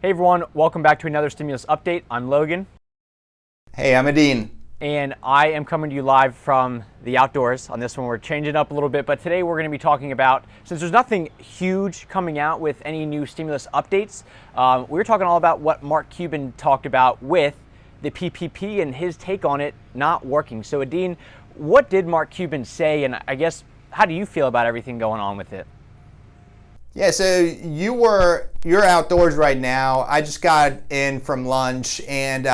Hey everyone, welcome back to another stimulus update. I'm Logan. Hey, I'm Edin. And I am coming to you live from the outdoors. On this one, we're changing up a little bit, but today we're going to be talking about, since there's nothing huge coming out with any new stimulus updates, we're talking all about what Mark Cuban talked about with the PPP and his take on it not working. So Edin, what did Mark Cuban say, and I guess, how do you feel about everything going on with it? Yeah, so you're outdoors right now. I just got in from lunch, and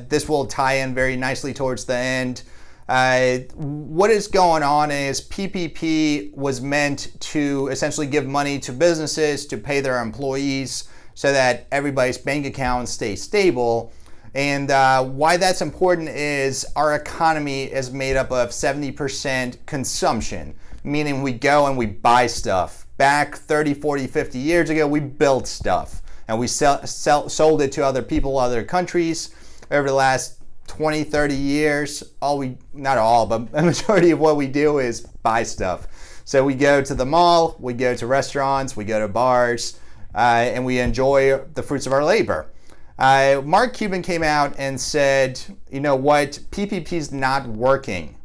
this will tie in very nicely towards the end. What is going on is PPP was meant to essentially give money to businesses to pay their employees so that everybody's bank accounts stay stable. And why that's important is our economy is made up of 70% consumption, meaning we go and we buy stuff. Back 30, 40, 50 years ago, we built stuff and we sold it to other people, other countries. Over the last 20, 30 years, not all, but a majority of what we do is buy stuff. So we go to the mall, we go to restaurants, we go to bars, and we enjoy the fruits of our labor. Mark Cuban came out and said, you know what, PPP is not working,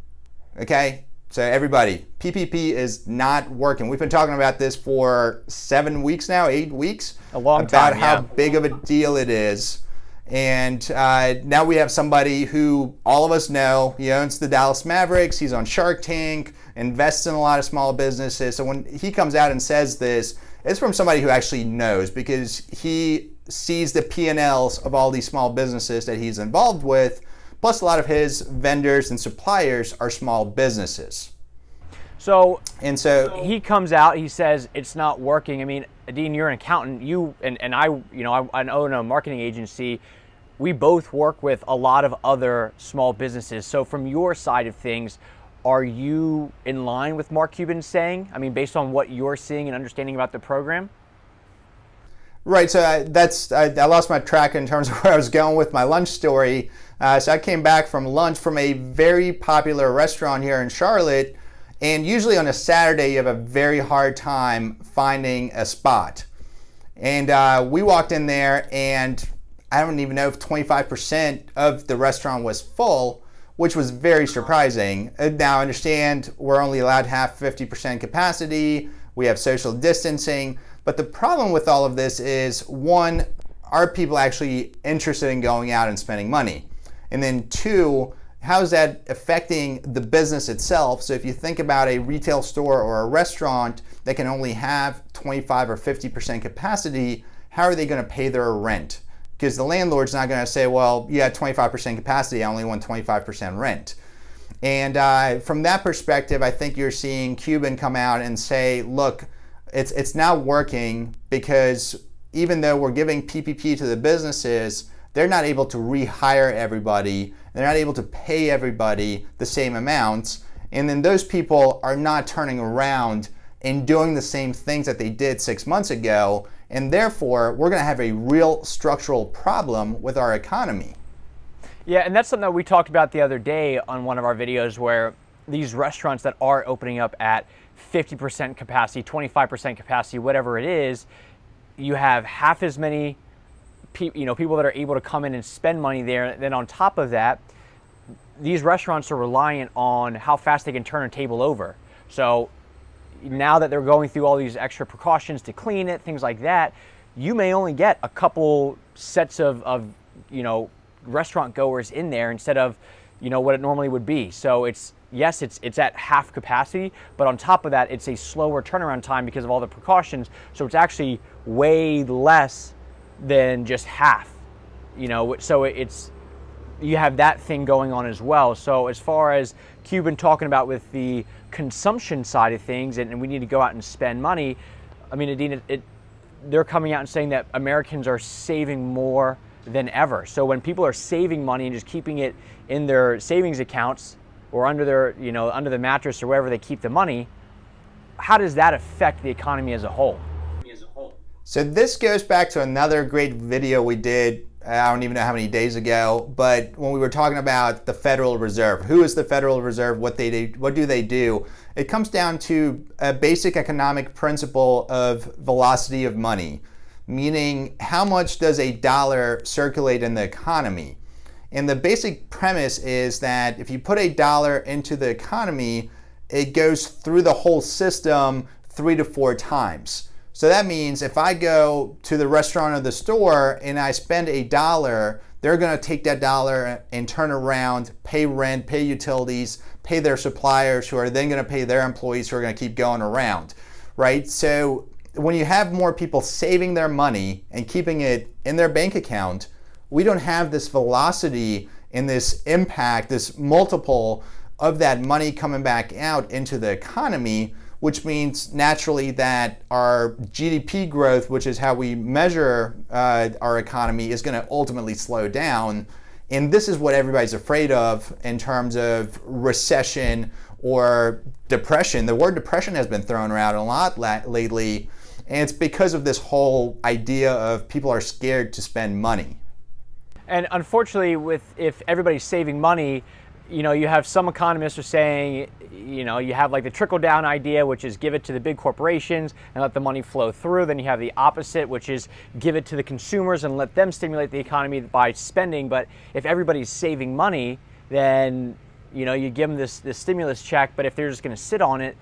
okay? So everybody, PPP is not working. We've been talking about this for 7 weeks now, 8 weeks. A long time, about how big of a deal it is. And now we have somebody who all of us know, he owns the Dallas Mavericks, he's on Shark Tank, invests in a lot of small businesses. So when he comes out and says this, it's from somebody who actually knows, because he sees the P&Ls of all these small businesses that he's involved with. Plus, a lot of his vendors and suppliers are small businesses. So he comes out, he says it's not working. I mean, Edin, you're an accountant. You and I, I own a marketing agency. We both work with a lot of other small businesses. So from your side of things, are you in line with Mark Cuban saying? I mean, based on what you're seeing and understanding about the program? Right, so I lost my track in terms of where I was going with my lunch story. So I came back from lunch from a very popular restaurant here in Charlotte, and usually on a Saturday you have a very hard time finding a spot. And we walked in there, and I don't even know if 25% of the restaurant was full, which was very surprising. Now I understand we're only allowed to have 50% capacity, we have social distancing, but the problem with all of this is, one, are people actually interested in going out and spending money? And then two, how is that affecting the business itself? So if you think about a retail store or a restaurant that can only have 25 or 50% capacity, how are they going to pay their rent? Because the landlord's not going to say, well, you had 25% capacity, I only want 25% rent. And from that perspective, I think you're seeing Cuban come out and say, look, it's not working, because even though we're giving PPP to the businesses, they're not able to rehire everybody. They're not able to pay everybody the same amounts. And then those people are not turning around and doing the same things that they did 6 months ago. And therefore, we're going to have a real structural problem with our economy. Yeah, and that's something that we talked about the other day on one of our videos, where these restaurants that are opening up at 50% capacity, 25% capacity, whatever it is, you have half as many people that are able to come in and spend money there. Then on top of that, these restaurants are reliant on how fast they can turn a table over. So now that they're going through all these extra precautions to clean it, things like that, you may only get a couple sets of restaurant goers in there instead of what it normally would be. So it's at half capacity, but on top of that, it's a slower turnaround time because of all the precautions. So it's actually way less than just half, so you have that thing going on as well. So as far as Cuban talking about with the consumption side of things, and we need to go out and spend money, I mean, Edin, they're coming out and saying that Americans are saving more than ever. So when people are saving money and just keeping it in their savings accounts or under their, under the mattress or wherever they keep the money, how does that affect the economy as a whole? So this goes back to another great video we did, I don't even know how many days ago, but when we were talking about the Federal Reserve, who is the Federal Reserve, what do they do? It comes down to a basic economic principle of velocity of money. meaning how much does a dollar circulate in the economy? And the basic premise is that if you put a dollar into the economy, it goes through the whole system 3 to 4 times. So that means if I go to the restaurant or the store and I spend a dollar, they're going to take that dollar and turn around, pay rent, pay utilities, pay their suppliers, who are then going to pay their employees, who are going to keep going around, right? So when you have more people saving their money and keeping it in their bank account, we don't have this velocity and this impact, this multiple of that money coming back out into the economy, which means naturally that our GDP growth, which is how we measure our economy, is going to ultimately slow down. And this is what everybody's afraid of in terms of recession or depression. The word depression has been thrown around a lot lately, and it's because of this whole idea of people are scared to spend money. And unfortunately, if everybody's saving money, you have some economists are saying, you have like the trickle-down idea, which is give it to the big corporations and let the money flow through. Then you have the opposite, which is give it to the consumers and let them stimulate the economy by spending. But if everybody's saving money, then you give them this stimulus check. But if they're just going to sit on it,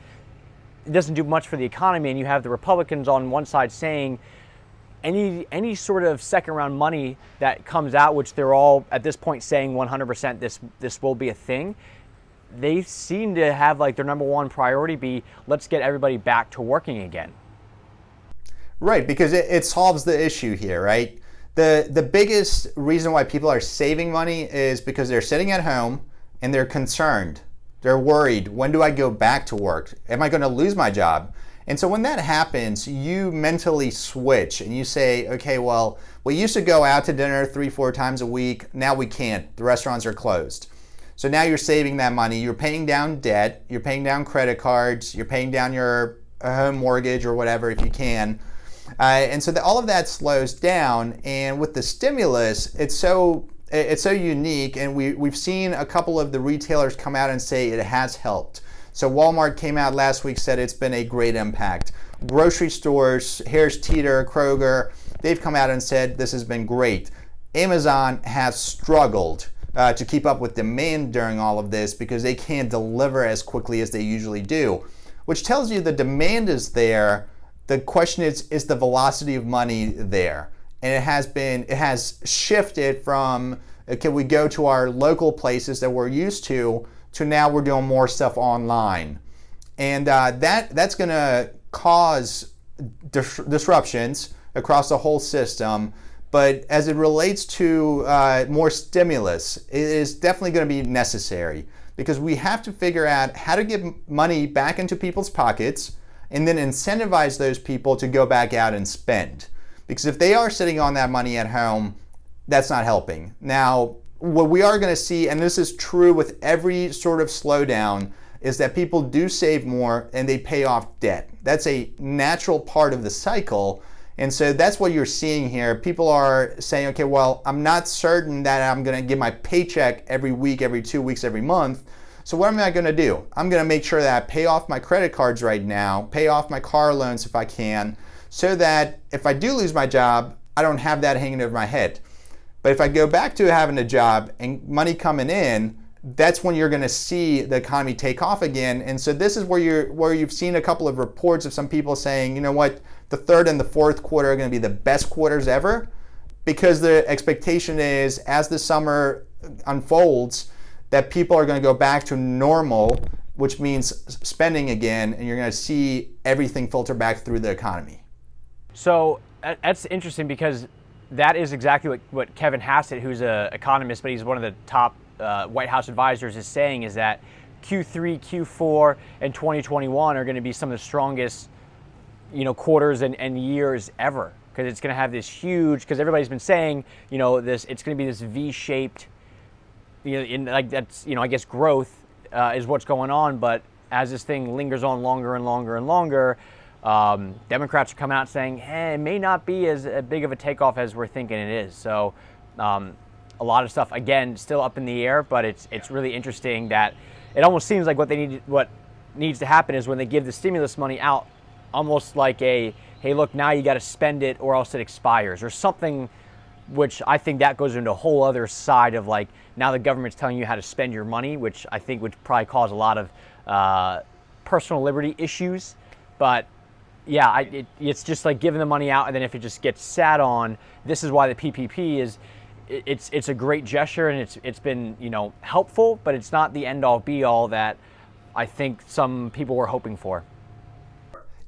it doesn't do much for the economy. And you have the Republicans on one side saying any sort of second round money that comes out, which they're all at this point saying 100% this will be a thing, they seem to have like their number one priority be let's get everybody back to working again. Right, because it solves the issue here, right? The biggest reason why people are saving money is because they're sitting at home and they're concerned. They're worried, when do I go back to work? Am I going to lose my job? And so when that happens, you mentally switch and you say, okay, well, we used to go out to dinner 3-4 times a week. Now we can't. The restaurants are closed. So now you're saving that money. You're paying down debt. You're paying down credit cards. You're paying down your home mortgage or whatever if you can. And so all of that slows down. And with the stimulus, it's so unique. And we've seen a couple of the retailers come out and say it has helped. So Walmart came out last week, said it's been a great impact. Grocery stores, Harris Teeter, Kroger, they've come out and said this has been great. Amazon has struggled to keep up with demand during all of this because they can't deliver as quickly as they usually do, which tells you the demand is there. The question is the velocity of money there? And it has shifted from, can we go to our local places that we're used to now we're doing more stuff online. And that's going to cause disruptions across the whole system. But as it relates to more stimulus, it is definitely going to be necessary because we have to figure out how to get money back into people's pockets and then incentivize those people to go back out and spend. Because if they are sitting on that money at home, that's not helping. Now, what we are going to see, and this is true with every sort of slowdown, is that people do save more and they pay off debt. That's a natural part of the cycle. And so that's what you're seeing here. People are saying, okay, well, I'm not certain that I'm going to get my paycheck every week, every 2 weeks, every month. So what am I going to do? I'm going to make sure that I pay off my credit cards right now, pay off my car loans if I can, so that if I do lose my job, I don't have that hanging over my head. But if I go back to having a job and money coming in, that's when you're going to see the economy take off again. And so this is where you've seen a couple of reports of some people saying, you know what, the third and the fourth quarter are going to be the best quarters ever, because the expectation is as the summer unfolds that people are going to go back to normal, which means spending again, and you're going to see everything filter back through the economy. So that's interesting because that is exactly what Kevin Hassett, who's an economist, but he's one of the top White House advisors, is saying, is that Q3, Q4, and 2021 are going to be some of the strongest, quarters and years ever, because it's going to have this huge. Because everybody's been saying, this it's going to be this V-shaped, I guess growth is what's going on. But as this thing lingers on longer and longer and longer, Democrats are coming out saying, hey, it may not be as big of a takeoff as we're thinking it is. So a lot of stuff, again, still up in the air, but it's really interesting that it almost seems like what needs to happen is when they give the stimulus money out, almost like a hey, look, now you got to spend it or else it expires, or something, which I think that goes into a whole other side of like, now the government's telling you how to spend your money, which I think would probably cause a lot of personal liberty issues. But yeah, it's just like giving the money out, and then if it just gets sat on, this is why the PPP is, it's a great gesture, and it's been, you know, helpful, but it's not the end all be all that I think some people were hoping for.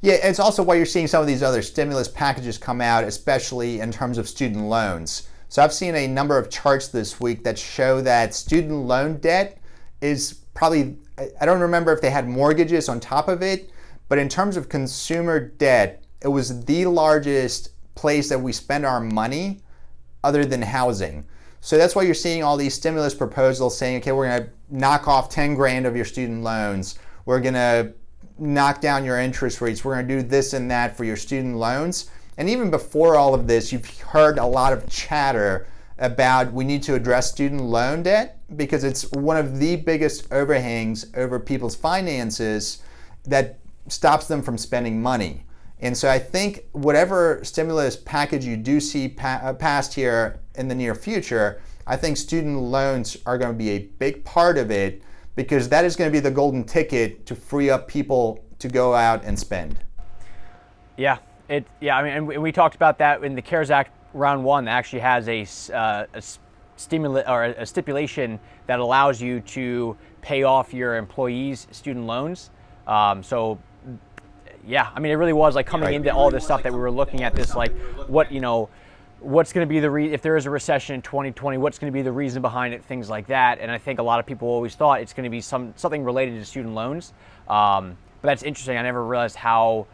Yeah, it's also why you're seeing some of these other stimulus packages come out, especially in terms of student loans. So I've seen a number of charts this week that show that student loan debt is probably, I don't remember if they had mortgages on top of it, but in terms of consumer debt, it was the largest place that we spend our money other than housing. So that's why you're seeing all these stimulus proposals saying, okay, we're going to knock off 10 grand of your student loans. We're going to knock down your interest rates. We're going to do this and that for your student loans. And even before all of this, you've heard a lot of chatter about we need to address student loan debt because it's one of the biggest overhangs over people's finances that stops them from spending money. And so I think whatever stimulus package you do see passed here in the near future, I think student loans are going to be a big part of it, because that is going to be the golden ticket to free up people to go out and spend. Yeah, I mean, and we talked about that in the CARES Act round one. That actually has a stipulation that allows you to pay off your employees' student loans. So, yeah, I mean, it really was like coming into all this stuff that we were looking at this, like what, you know, what's going to be if there is a recession in 2020, what's going to be the reason behind it, things like that. And I think a lot of people always thought it's going to be something related to student loans. But that's interesting. I never realized how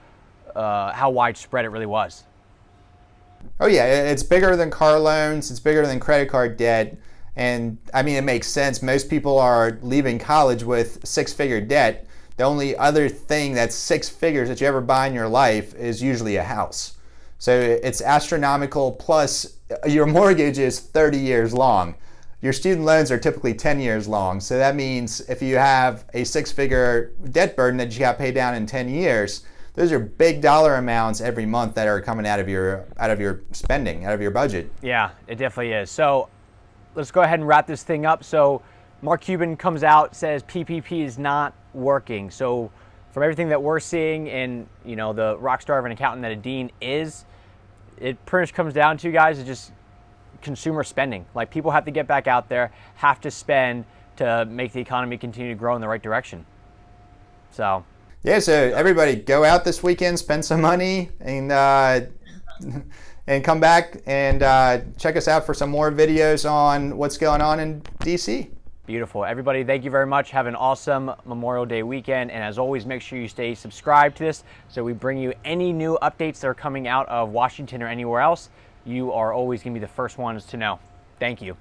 widespread it really was. Oh yeah, it's bigger than car loans. It's bigger than credit card debt. And I mean, it makes sense. Most people are leaving college with six-figure debt. The only other thing that's six figures that you ever buy in your life is usually a house. So it's astronomical, plus your mortgage is 30 years long. Your student loans are typically 10 years long. So that means if you have a six-figure debt burden that you got to pay down in 10 years, those are big dollar amounts every month that are coming out of your spending, out of your budget. Yeah, it definitely is. So let's go ahead and wrap this thing up. So Mark Cuban comes out, says PPP is not working. So from everything that we're seeing, and you know, the rock star of an accountant that Edin is, it pretty much comes down to, guys, is just consumer spending. Like, people have to get back out there, have to spend to make the economy continue to grow in the right direction. So yeah, so everybody go out this weekend, spend some money, and come back and check us out for some more videos on what's going on in DC. Beautiful. Everybody, thank you very much. Have an awesome Memorial Day weekend. And as always, make sure you stay subscribed to this so we bring you any new updates that are coming out of Washington or anywhere else. You are always going to be the first ones to know. Thank you.